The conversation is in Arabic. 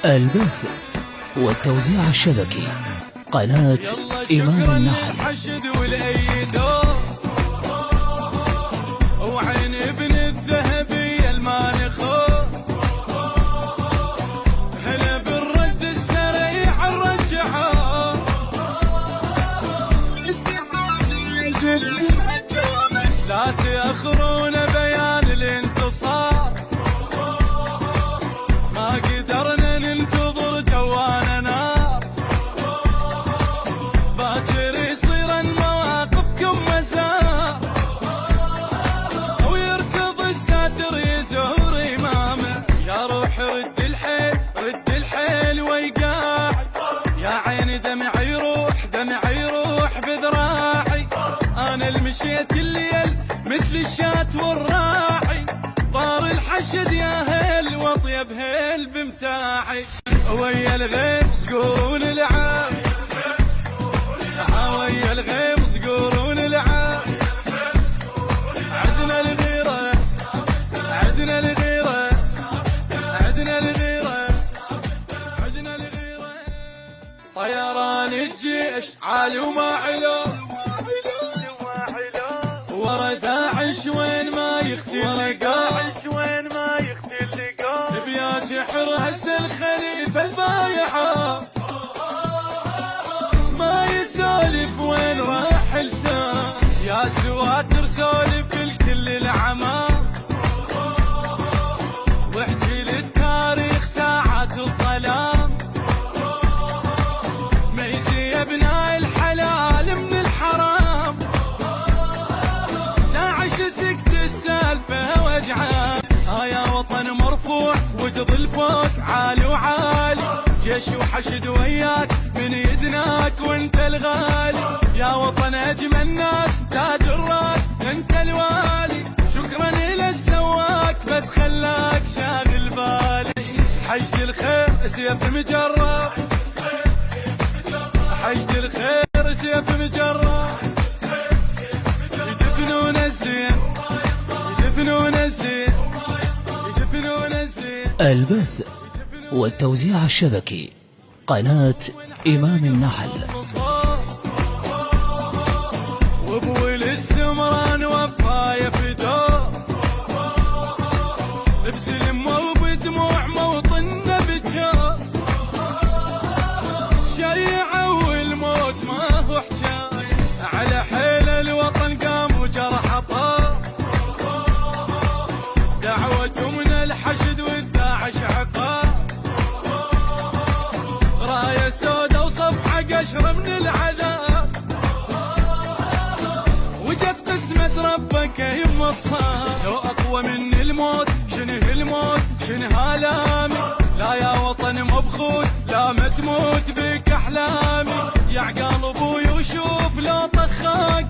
البث والتوزيع الشبكي قناة إمام النحل. وعين ابن الذهبي المانخ هلا بالرد السريع الرجعه لا تأخرون بيان الانتصار ما قدرنا ننتظر جوانا نار باكر يصير مواقفكم مزار ويركض الساتر يزور إمامه يا روح رد الحيل ويقاعد يا عيني دمعي يروح بذراعي أنا المشيت الليل مثل الشات والراعي طار الحشد يا هيل واطيب هيل بمتاعي ويا الغيم صقورون العاب ويا الغيم صقورون العاب عدنا الغيرة عدنا الغيرة عدنا الغيرة عدنا الغيرة طيران الجيش عالي وما علو ورا داعش وين ما يختل لقاه بيا جحر هز الخليفة البايعة ما يسولف وين راح لسان يا سواتر سولف الكل العمى واحكي للتاريخ ساعات الظلام ميزي ابناء الحلال من الحرام داعش سكت السالفة وجعان يا وطن مرفوع وتظل فوق عالي وعالي جيش وحشد وياك من يدناك وانت الغالي يا وطن اجمل ناس تاج الراس انت الوالي شكرا الى السواك بس خلاك شاغل بالي حشد الخير سيف مجرب حشد الخير سيف مجرب يدفنون الزين يدفنون الزين يدفنون الزين. البث والتوزيع الشبكي قناة إمام النحل. وابوي للسمران وفاية فداه بسلمه وبدموع موطننا بجاه شيعة والموت ما هو حجاي على حيل الوطن قام وجرح طار دعوة من الحشد والداعش عقار راية سودا وصفحة قشرة من العذاب وجت قسمة ربك يما الصار لو أقوى من الموت شنو هالامي لا يا وطن مبخوت لا ما تموت بك أحلامي يا عقال أبوي وشوف لو طخاك